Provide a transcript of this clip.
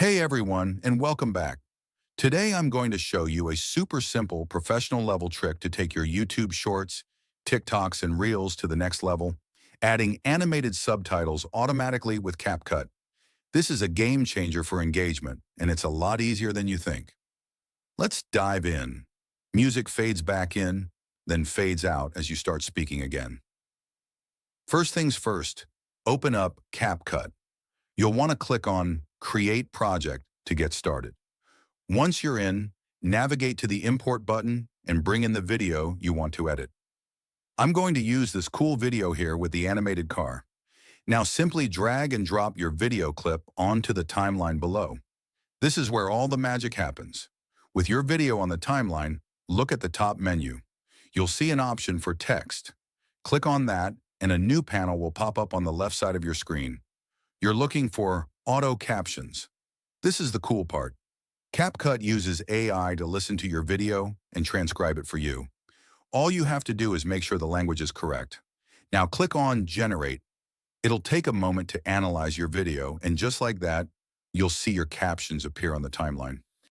Hey everyone, and welcome back. Today I'm going to show you a super simple professional level trick to take your YouTube shorts, TikToks, and Reels to the next level, adding animated subtitles automatically with CapCut. This is a game changer for engagement, and it's a lot easier than you think. Let's dive in. Music fades back in, then fades out as you start speaking again. First things first, open up CapCut. You'll want to click on Create Project to get started. Once you're in, navigate to the Import button and bring in the video you want to edit. I'm going to use this cool video here with the animated car. Now simply drag and drop your video clip onto the timeline below. This is where all the magic happens. With your video on the timeline, look at the top menu. You'll see an option for text. Click on that and a new panel will pop up on the left side of your screen. You're looking for Auto Captions. This is the cool part. CapCut uses AI to listen to your video and transcribe it for you. All you have to do is make sure the language is correct. Now click on Generate. It'll take a moment to analyze your video, and just like that, you'll see your captions appear on the timeline.